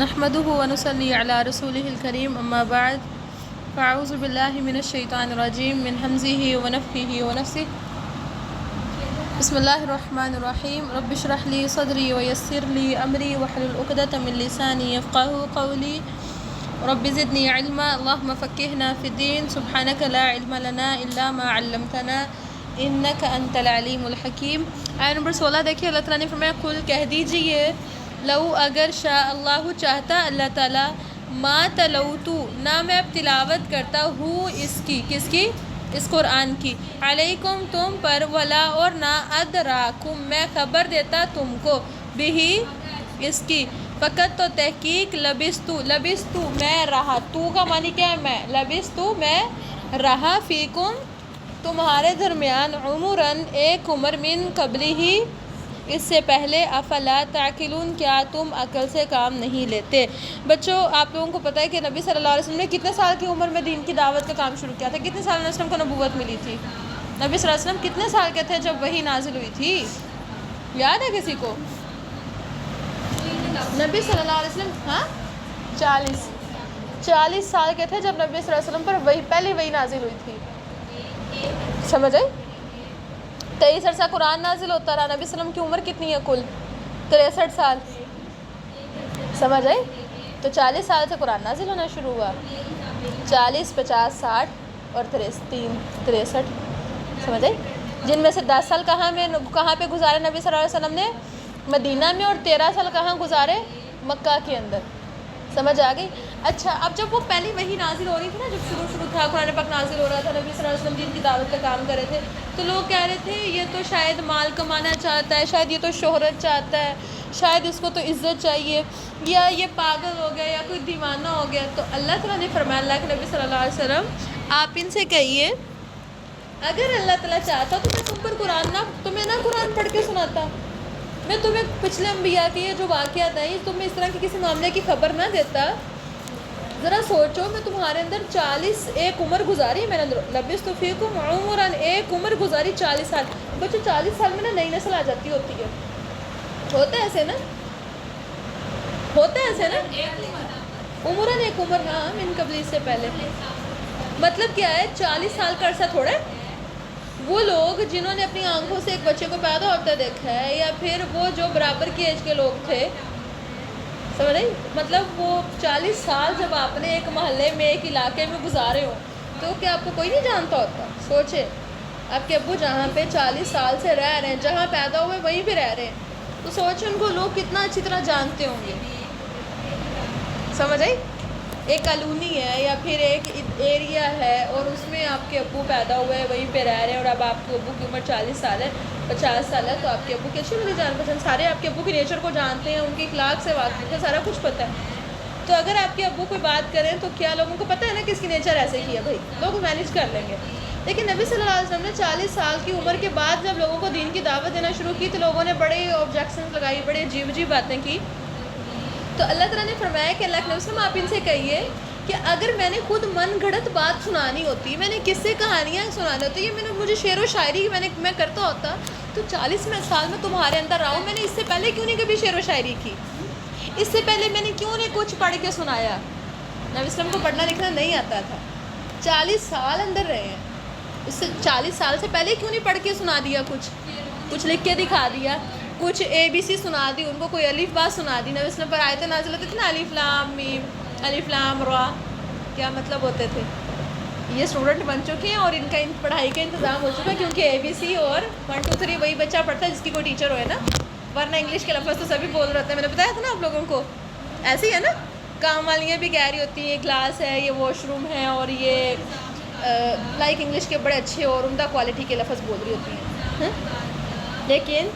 نحمده ونصلي على رسوله الكريم اما بعد فاعوذ بالله من الشيطان الرجيم من همزه ونفخه ونفثه بسم الله الرحمن الرحيم رب اشرح لي صدري ويسر لي امري واحلل عقدة من لساني يفقهوا قولي رب زدني علما اللهم فقهنا في الدين سبحانك لا علم لنا الا ما علمتنا انك انت العلیم الحکیم۔ آیت نمبر 16 دیکھیے، اللہ تعالیٰ نے فرمایا قل کہہ دیجیے لو اگر شاء اللہ چاہتا اللہ تعالیٰ ما تلوتو نہ میں اب تلاوت کرتا ہوں اس کی، کس کی؟ اس قرآن کی، علیکم تم پر، ولا اور نہ ادراکم میں خبر دیتا تم کو، بہی اس کی، فقط تو تحقیق لبستو میں رہا، تو کا معنی کیا ہے میں، لبستو میں رہا، فیکم تمہارے درمیان، عمراً ایک عمر، من قبلی ہی اس سے پہلے، افلا تعقلون کیا تم عقل سے کام نہیں لیتے؟ بچوں آپ لوگوں کو پتہ ہے کہ نبی صلی اللہ علیہ وسلم نے کتنے سال کی عمر میں دین کی دعوت کا کام شروع کیا تھا؟ کتنے سال میں وسلم کو نبوت ملی تھی؟ نبی صلی اللہ علیہ وسلم کتنے سال کے تھے جب وحی نازل ہوئی تھی؟ یاد ہے کسی کو؟ نبی صلی اللہ علیہ وسلم 40 سال کے تھے جب نبی صلی اللہ علیہ وسلم پر پہلی وحی نازل ہوئی تھی۔ سمجھ آئی؟ 23 عرصہ قرآن نازل ہوتا رہا۔ نبی صلی اللہ علیہ وسلم کی عمر کتنی ہے کل؟ 63 سال۔ سمجھ آئی؟ تو 40 سال سے قرآن نازل ہونا شروع ہوا، 40 50 60 اور 63 سمجھ آئی؟ جن میں سے 10 سال کہاں پہ گزارے نبی صلی اللہ علیہ وسلم نے؟ مدینہ میں، اور 13 سال کہاں گزارے؟ مکہ کے اندر۔ سمجھ آ گئی؟ اچھا، اب جب وہ پہلی وحی نازل ہو رہی تھی نا، جب شروع تھا قرآن پاک نازل ہو رہا تھا، نبی صلی اللہ علیہ وسلم دین کی دعوت کا کام کر رہے تھے، تو لوگ کہہ رہے تھے یہ تو شاید مال کمانا چاہتا ہے، شاید یہ تو شہرت چاہتا ہے، شاید اس کو تو عزت چاہیے، یا یہ پاگل ہو گیا، یا کوئی دیوانہ ہو گیا۔ تو اللہ تعالیٰ نے فرمایا، اللہ کے نبی صلی اللہ علیہ وسلم آپ ان سے کہیے اگر اللہ تعالیٰ چاہتا تو میں تمہیں نہ قرآن پڑھ کے سناتا، میں تمہیں پچھلے انبیاء کے یہ جو واقعات ہیں تمہیں اس طرح کی کسی معاملے کی خبر نہ دیتا۔ ذرا سوچو، میں تمہارے اندر 40 ایک عمر گزاری، میں نے لبثت فیکم عمراً ایک عمر گزاری 40 سال۔ بچوں 40 سال میں نا نئی نسل آ جاتی ہوتی ہے، ہوتا ہے ایسے نا، عمراً ایک عمر، ہاں من قبل سے پہلے۔ مطلب کیا ہے؟ 40 سال کا عرصہ تھوڑے۔ وہ لوگ جنہوں نے اپنی آنکھوں سے ایک بچے کو پیدا ہوتا دیکھا ہے، یا پھر وہ جو برابر کی ایج کے لوگ تھے، سمجھ رہی؟ مطلب وہ 40 سال جب آپ نے ایک محلے میں، ایک علاقے میں گزارے ہو، تو کیا آپ کو کوئی نہیں جانتا ہوتا؟ سوچے آپ کے ابو جہاں پہ 40 سال سے رہ رہے ہیں، جہاں پیدا ہوئے وہیں پہ رہ رہے ہیں، تو سوچے ان کو لوگ کتنا اچھی طرح جانتے ہوں گے۔ سمجھ آئی؟ ایک کالونی ہے یا پھر ایک ایریا ہے، اور اس میں آپ کے ابو پیدا ہوئے ہیں، وہیں پہ رہ رہے ہیں، اور اب آپ کے ابو کی عمر 40 سال ہے، 50 سال ہے، تو آپ کے ابو کی اچھی بڑی جان پہچان، سارے آپ کے ابو کے نیچر کو جانتے ہیں، ان کی اخلاق سے واقف ہے، سارا کچھ پتہ ہے۔ تو اگر آپ کے ابو کوئی بات کریں تو کیا لوگوں کو پتہ ہے نا کہ اس کی نیچر ایسے کی ہے، بھائی لوگ مینیج کر لیں گے۔ لیکن نبی صلی اللہ علیہ وسلم نے 40 سال کی عمر کے بعد جب لوگوں کو دین کی دعوت دینا شروع کی، تو لوگوں نے بڑے آبجیکشنز لگائی، بڑے عجیب باتیں کی۔ تو اللہ تعالیٰ نے فرمایا کہ اللہ کے نبی صلی اللہ علیہ وسلم آپ ان سے کہیے کہ اگر میں نے خود من گھڑت بات سنانی ہوتی، میں نے قصے کہانیاں سنانی ہوتی، یہ مجھے شعر و شاعری میں کرتا ہوتا، تو 40 سال میں تمہارے اندر رہا ہوں، میں نے اس سے پہلے کیوں نہیں کبھی شعر و شاعری کی؟ اس سے پہلے میں نے کیوں نہیں کچھ پڑھ کے سنایا؟ نبی وسلم کو پڑھنا لکھنا نہیں آتا تھا، 40 سال اندر رہے ہیں، اس سے 40 سال سے پہلے کیوں نہیں پڑھ کے سنا دیا؟ کچھ لکھ کے دکھا دیا، کچھ ABC سنا دی ان کو، کوئی الف با سنا دی۔ نبی وسلم پر آیتیں نازل ہوتی تھی نا، الف لام میم، الف لام را، کیا مطلب ہوتے تھے؟ یہ اسٹوڈنٹ بن چکے ہیں اور ان کا پڑھائی کا انتظام ہو چکا ہے، کیونکہ ABC اور 1 2 3 وہی بچہ پڑھتا ہے جس کی کوئی ٹیچر ہوئے نا، ورنہ انگلش کے لفظ تو سبھی بول رہے ہوتے ہیں، میں نے بتایا تھا نا آپ لوگوں کو، ایسے ہی ہے نا۔ کام والیاں بھی کہہ رہی ہوتی ہیں یہ کلاس ہے، یہ واش روم ہے، اور یہ لائک انگلش کے بڑے اچھے اور عمدہ کوالٹی کے لفظ بول رہی ہوتی ہیں، لیکن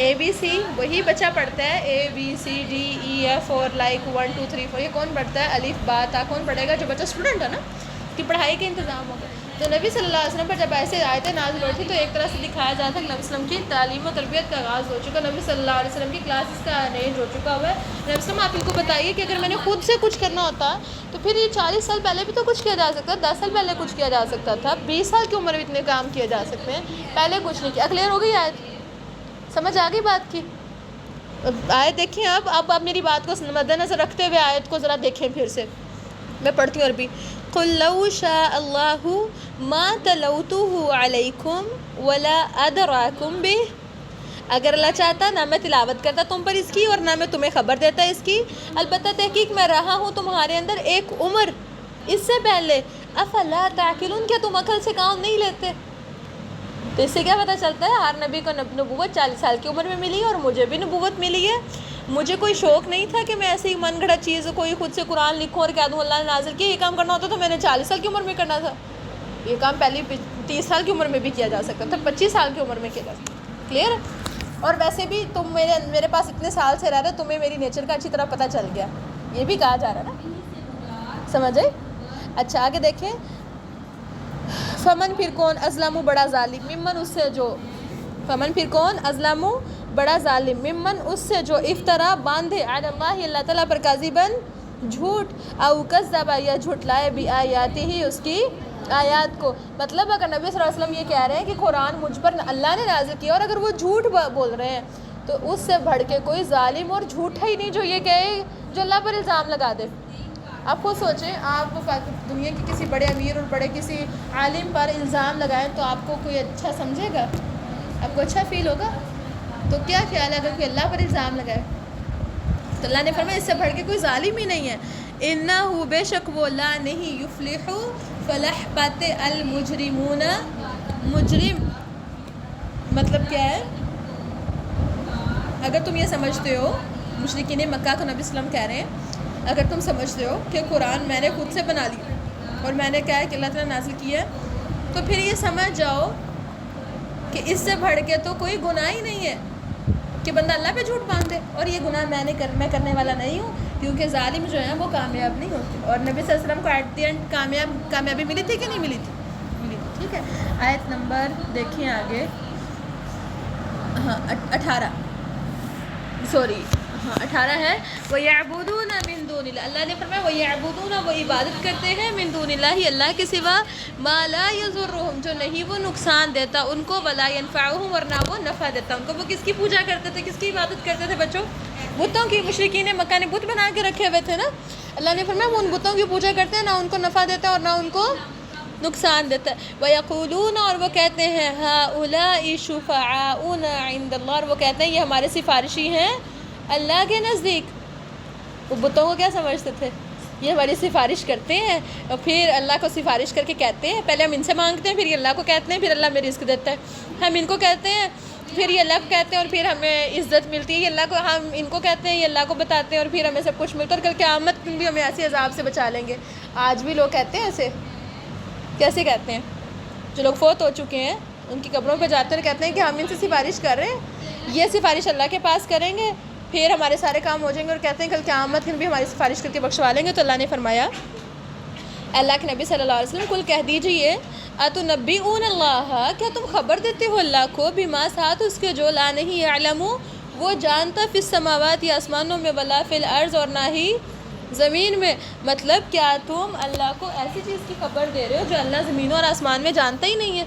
ABC وہی بچہ پڑھتا ہے، ABCDEF اور لائک 1 2 3 4، یہ کون پڑھتا ہے؟ الف با تا کون پڑھے گا؟ جو بچہ اسٹوڈنٹ ہے نا، اس کی پڑھائی کا انتظام ہوگا۔ تو نبی صلی اللہ علیہ وسلم پر جب ایسے آیتیں نازل ہوئی تھی، تو ایک طرح سے دکھایا جاتا ہے کہ نبی وسلم کی تعلیم و تربیت کا آغاز ہو چکا، نبی صلی اللہ علیہ وسلم کی کلاسز کا ارینج ہو چکا ہوا ہے۔ نبی وسلم آپ ان کو بتائیے کہ اگر میں نے خود سے کچھ کرنا ہوتا تو پھر یہ 40 سال پہلے بھی تو کچھ کیا جا سکتا، 10 سال پہلے کچھ کیا جا سکتا تھا، 20 سال کی عمر میں اتنے کام کیے جا سکتے ہیں، پہلے کچھ نہیں کیا۔ کلیئر ہو گئی آیت؟ سمجھ آ گئی بات کی؟ آیت دیکھیں اب آپ میری بات کو مد نظر رکھتے ہوئے آیت کو ذرا دیکھیں پھر سے، میں پڑھتی ہوں عربی. قُل لَوْ شَاءَ اللَّهُ مَا تَلَوْتُهُ عَلَيْكُمْ وَلَا أَدْرَاكُمْ بِهِ، اگر اللہ چاہتا نہ میں تلاوت کرتا تم پر اس کی اور نہ میں تمہیں خبر دیتا اس کی، البتہ تحقیق میں رہا ہوں تمہارے اندر ایک عمر اس سے پہلے. افلا تعقلون، کیا تم عقل سے کام نہیں لیتے؟ تو اس سے کیا پتہ چلتا ہے ہر نبی کو نبوت 40 سال کی عمر میں ملی ہے، اور مجھے بھی نبوت ملی ہے. مجھے کوئی شوق نہیں تھا کہ میں ایسی من گھڑت چیز کوئی خود سے قرآن لکھوں اور کہہ دوں اللہ نے نازل کیا. یہ کام کرنا ہوتا تو میں نے 40 سال کی عمر میں کرنا تھا. یہ کام پہلی 30 سال کی عمر میں بھی کیا جا سکتا تھا، 25 سال کی عمر میں کیا جا سکتا. کلیئر ہے؟ اور ویسے بھی تم میرے پاس اتنے سال سے رہ رہے، تمہیں میری نیچر کا اچھی طرح پتہ چل گیا، یہ بھی کہا جا رہا ہے نا. سمجھ آئی؟ اچھا آگے دیکھیں. فمن پھر کون ازلم بڑا ظالم، ممن اس سے جو، فمن پھر کون ازلم بڑا ظالم، ممن اس سے جو افطرا باندھے علی اللہ اللہ تعالیٰ پر کاذباً جھوٹ، او کذب یا جھٹلائے بھی آیاتی ہی اس کی آیات کو. مطلب اگر نبی صلی اللہ علیہ وسلم یہ کہہ رہے ہیں کہ قرآن مجھ پر اللہ نے نازل کیا، اور اگر وہ جھوٹ بول رہے ہیں تو اس سے بڑھ کے کوئی ظالم اور جھوٹا ہی نہیں جو یہ کہے، جو اللہ پر الزام لگا دے. آپ خود سوچیں، آپ دنیا کے کسی بڑے امیر اور بڑے کسی عالم پر الزام لگائیں تو آپ کو کوئی اچھا سمجھے گا؟ آپ کو اچھا فیل ہوگا؟ تو کیا خیال ہے اگر کوئی اللہ پر الزام لگائے؟ تو اللہ نے فرمایا اس سے بڑھ کے کوئی ظالم ہی نہیں ہے. انہ بے شک وہ لا نہیں یفلح فلاح پاتے المجرمون، مجرم مطلب کیا ہے؟ اگر تم یہ سمجھتے ہو، مشرکین مکہ کو نبی صلی اللہ علیہ وسلم کہہ رہے ہیں اگر تم سمجھتے ہو کہ قرآن میں نے خود سے بنا لی اور میں نے کہا ہے کہ اللہ تعالیٰ نازل کیا ہے، تو پھر یہ سمجھ جاؤ کہ اس سے بڑھ کے تو کوئی گناہ ہی نہیں ہے کہ بندہ اللہ پہ جھوٹ باندھ دے. اور یہ گناہ میں کرنے والا نہیں ہوں، کیونکہ ظالم جو ہیں وہ کامیاب نہیں ہوتے. اور نبی صلی اللہ علیہ وسلم کو ایٹ دی اینڈ کامیابی ملی تھی کہ نہیں ملی تھی؟ ملی تھی. ٹھیک ہے، آیت نمبر دیکھیں آگے. ہاں 18 ہے. وَيَعْبُدُونَ مِن دُونِ اللَّهِ، اللہ نے فرمایا وَيَعْبُدُونَ، وہ عبادت کرتے ہیں من دون اللہ، اللہ کے سوا، ما لا يَضُرُّهُمْ، جو نہیں وہ نقصان دیتا ان کو، ولا ينفعهم، ورنہ وہ نفع دیتا ان کو. وہ کس کی پوجا کرتے تھے، کس کی عبادت کرتے تھے بچوں؟ بتوں کی. مشرکین مکہ نے بت بنا کے رکھے ہوئے تھے نا. اللہ نے فرمایا وہ ان بتوں کی پوجا کرتے ہیں، نہ ان کو نفع دیتا اور نہ ان کو نقصان دیتا ہے. وَيَقُولُونَ، اور وہ کہتے ہیں هَؤُلَاءِ شُفَعَاؤُنَا عِندَ اللَّهِ، اور وہ کہتے ہیں یہ ہمارے سفارشی ہیں اللہ کے نزدیک. وہ بتوں کو کیا سمجھتے تھے؟ یہ ہماری سفارش کرتے ہیں اور پھر اللہ کو سفارش کر کے کہتے ہیں، پہلے ہم ان سے مانگتے ہیں پھر یہ اللہ کو کہتے ہیں، پھر اللہ میں رزق دیتا ہے. ہم ان کو کہتے ہیں پھر یہ اللہ کو کہتے ہیں اور پھر ہمیں عزت ملتی ہے. یہ اللہ کو، ہم ان کو کہتے ہیں یہ اللہ کو بتاتے ہیں اور پھر ہمیں سب کچھ ملتا ہے، اور کل قیامت بھی ہمیں ایسے عذاب سے بچا لیں گے. آج بھی لوگ کہتے ہیں ایسے. کیسے کہتے ہیں؟ جو لوگ فوت ہو چکے ہیں ان کی قبروں پہ جاتے ہیں کہتے ہیں کہ ہم ان سے سفارش کر رہے ہیں، یہ سفارش اللہ کے پاس کریں گے پھر ہمارے سارے کام ہو جائیں گے، اور کہتے ہیں کل قیامت میں بھی ہماری سفارش کر کے بخشوا لیں گے. تو اللہ نے فرمایا اللہ کے نبی صلی اللہ علیہ وسلم کل کہہ دیجئے اتنبئون اللہ، کیا تم خبر دیتے ہو اللہ کو، بما ساتھ اس کے جو لا نہیں یعلم وہ جانتا، فی السماوات یا آسمانوں میں، ولا فی الارض اور نہ ہی زمین میں. مطلب کیا تم اللہ کو ایسی چیز کی خبر دے رہے ہو جو اللہ زمینوں اور آسمان میں جانتا ہی نہیں ہے؟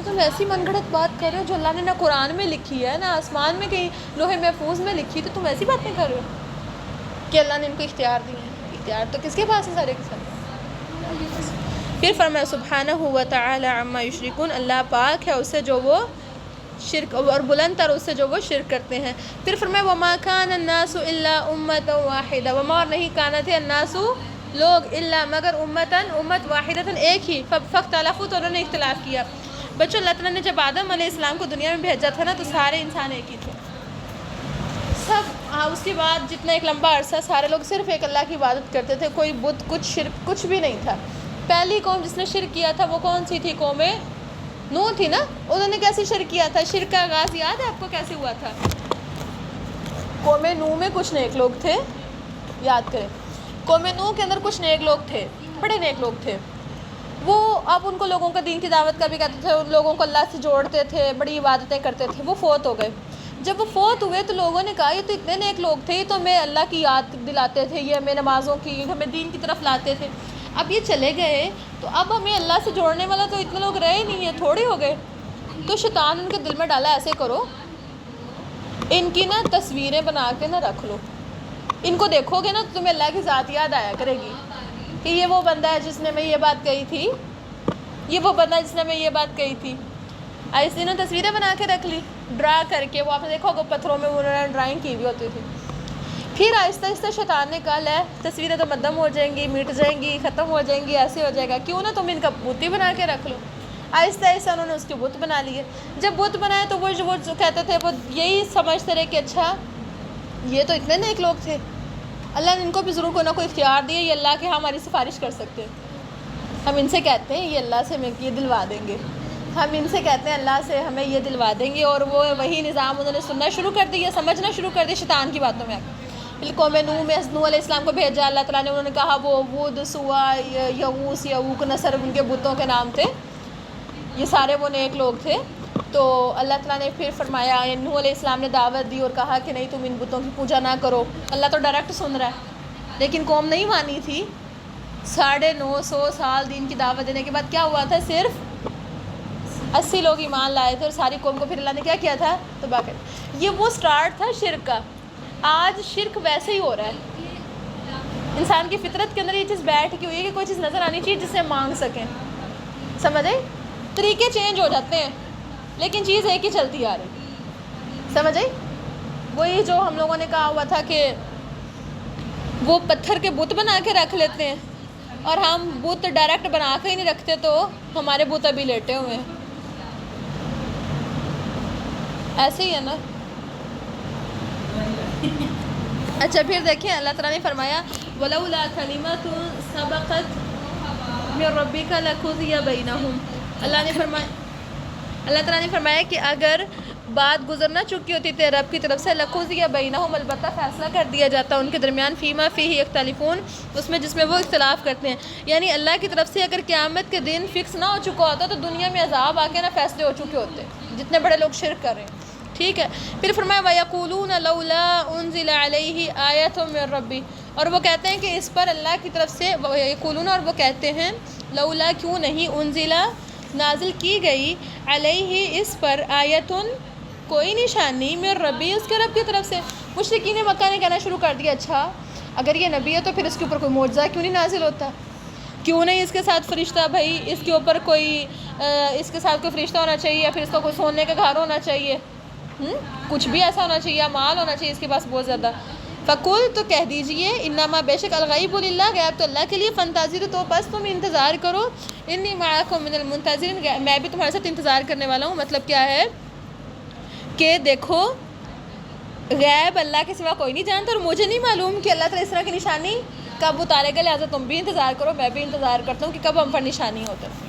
تم ایسی من گھڑت بات کر رہے ہو جو اللہ نے نہ قرآن میں لکھی ہے نہ آسمان میں کہیں لوح محفوظ میں لکھی، تو تم ایسی باتیں کر رہے ہو کہ اللہ نے ان کو اختیار دی ہیں. اختیار تو کس کے پاس ہے؟ سارے کے سارے. پھر فرمایا سبحانہ و تعالی عما یشرکون، اللہ پاک ہے اس سے جو وہ شرک، اور بلند تر اس سے جو وہ شرک کرتے ہیں. پھر فرمایا وما کان الناس الا امۃ واحدہ، وما، اور نہیں کانا تھے الناس لوگ، الا مگر امت واحدۃ ایک ہی، فاختلفوا تو انہوں نے اختلاف کیا. بچوں اللہ تعالیٰ نے جب آدم علیہ السلام کو دنیا میں بھیجا تھا نا تو سارے انسان ایک ہی تھے سب. اس کے بعد جتنا ایک لمبا عرصہ سارے لوگ صرف ایک اللہ کی عبادت کرتے تھے، کوئی بت، کچھ شرک، کچھ بھی نہیں تھا. پہلی قوم جس نے شرک کیا تھا وہ کون سی تھی؟ قوم نوح تھی نا. انہوں نے کیسے شرک کیا تھا؟ شرک کا آغاز یاد ہے آپ کو کیسے ہوا تھا؟ قوم نوح میں کچھ نیک لوگ تھے، یاد کریں. قوم نوح کے اندر کچھ نیک لوگ تھے، بڑے نیک لوگ تھے. وہ اب ان کو لوگوں کا دین کی دعوت کا بھی کہتے تھے، ان لوگوں کو اللہ سے جوڑتے تھے، بڑی عبادتیں کرتے تھے. وہ فوت ہو گئے. جب وہ فوت ہوئے تو لوگوں نے کہا یہ تو اتنے نیک لوگ تھے، یہ تو ہمیں اللہ کی یاد دلاتے تھے، یہ ہمیں نمازوں کی، ہمیں دین کی طرف لاتے تھے. اب یہ چلے گئے تو اب ہمیں اللہ سے جوڑنے والا تو اتنے لوگ رہے نہیں ہیں، تھوڑے ہو گئے. تو شیطان ان کے دل میں ڈالا ایسے کرو ان کی نا تصویریں بنا کے نا رکھ لو. ان کو دیکھو گے نا تو تمہیں اللہ کی ذات یاد آیا کرے گی کہ یہ وہ بندہ ہے جس نے میں یہ بات کہی تھی، یہ وہ بندہ جس نے میں یہ بات کہی تھی. ایسے انہوں نے تصویریں بنا کے رکھ لی ڈرا کر کے. وہ آپ نے دیکھا ہوگا پتھروں میں انہوں نے ڈرائنگ کی ہوئی ہوتی تھی. پھر آہستہ آہستہ شیطان نے کہا لے تصویریں تو مدھم ہو جائیں گی، مٹ جائیں گی، ختم ہو جائیں گی، ایسے ہو جائے گا، کیوں نہ تم ان کا بت ہی بنا کے رکھ لو. آہستہ آہستہ انہوں نے اس کے بت بنا لیے. جب بت بنائے تو وہ جو کہتے تھے وہ یہی سمجھتے رہے کہ اچھا یہ تو اتنے نیک لوگ تھے، اللہ نے ان کو بھی ضرور کوئی نہ کوئی اختیار دیا، یہ اللہ کے ہماری سفارش کر سکتے ہیں. ہم ان سے کہتے ہیں یہ اللہ سے ہمیں یہ دلوا دیں گے، ہم ان سے کہتے ہیں اللہ سے ہمیں یہ دلوا دیں گے. اور وہ وہی نظام انہوں نے سننا شروع کر دیا، سمجھنا شروع کر دیا شیطان کی باتوں میں. قوم نوح میں نوح علیہ السلام کو بھیجا اللہ تعالیٰ نے. انہوں نے کہا وہ ود، سوا، یغوث، یعوق، نصر ان کے بتوں کے نام تھے، یہ سارے وہ نیک لوگ تھے. تو اللہ تعالیٰ نے پھر فرمایا، نوح علیہ السلام نے دعوت دی اور کہا کہ نہیں تم ان بتوں کی پوجا نہ کرو. اللہ تو ڈائریکٹ سن رہا ہے، لیکن قوم نہیں مانی تھی. 950 سال دین کی دعوت دینے کے بعد کیا ہوا تھا؟ صرف 80 لوگ ایمان لائے تھے اور ساری قوم کو پھر اللہ نے کیا کیا تھا؟ تباہ کر. یہ وہ سٹارٹ تھا شرک کا. آج شرک ویسے ہی ہو رہا ہے. انسان کی فطرت کے اندر یہ چیز بیٹھ کی ہوئی ہے کہ کوئی چیز نظر آنی چاہیے جس سے مانگ سکیں. سمجھے؟ طریقے چینج ہو جاتے ہیں لیکن چیز ایک ہی چلتی آ رہی. سمجھے؟ وہی جو ہم لوگوں نے کہا ہوا تھا کہ وہ پتھر کے بت بنا کے رکھ لیتے ہیں اور ہم بت ڈائریکٹ بنا کے ہی نہیں رکھتے تو ہمارے بت ابھی لیٹے ہوئے ہیں. ایسے ہی ہے نا. اچھا پھر دیکھیں اللہ تعالیٰ نے فرمایا وَلَوْلَا كَلِمَةٌ سَبَقَتْ مِن رَبِّكَ لَقُضِيَ بَيْنَهُمْ. اللہ تعالیٰ نے فرمایا کہ اگر بات گزر نہ چکی ہوتی تیرے رب کی طرف سے لَقُضِيَ بَيْنَهُمْ، البتہ فیصلہ کر دیا جاتا ان کے درمیان فیما فیہ یختلفون، اس میں جس میں وہ اختلاف کرتے ہیں. یعنی اللہ کی طرف سے اگر قیامت کے دن فکس نہ ہو چکا ہوتا تو دنیا میں عذاب آ کے نہ فیصلے ہو چکے ہوتے جتنے بڑے لوگ شرک کر رہے ہیں. ٹھیک ہے. پھر فرمایا وَيَقُولُونَ لَوْلَا أُنزِلَ عَلَيْهِ آيَةٌ مِّن رَّبِّهِ، اور وہ کہتے ہیں کہ اس پر اللہ کی طرف سے یقولون، اور وہ کہتے ہیں لولا کیوں نہیں، انزلہ نازل کی گئی، علیہ اس پر، آیتن کوئی نشانی، من ربی اس کے رب کی طرف سے. مشرکین مکہ نے کہنا شروع کر دیا اچھا اگر یہ نبی ہے تو پھر اس کے اوپر کوئی معجزہ کیوں نہیں نازل ہوتا، کیوں نہیں اس کے ساتھ فرشتہ، بھائی اس کے اوپر کوئی اس کے ساتھ کوئی فرشتہ ہونا چاہیے یا پھر اس کو کوئی سونے کا گھر ہونا چاہیے، کچھ بھی ایسا ہونا چاہیے، مال ہونا چاہیے اس کے پاس بہت زیادہ. فقل تو کہہ دیجئے انما بے شک الغیب للہ، غیب تو اللہ کے لیے، فانتظر تو بس تم انتظار کرو، انی معکم من المنتظرین، میں بھی تمہارے ساتھ انتظار کرنے والا ہوں. مطلب کیا ہے کہ دیکھو غیب اللہ کے سوا کوئی نہیں جانتا اور مجھے نہیں معلوم کہ اللہ تعالیٰ اس طرح کی نشانی کب اتارے گا، لہٰذا تم بھی انتظار کرو، میں بھی انتظار کرتا ہوں کہ کب ہم پر نشانی ہوتا ہے.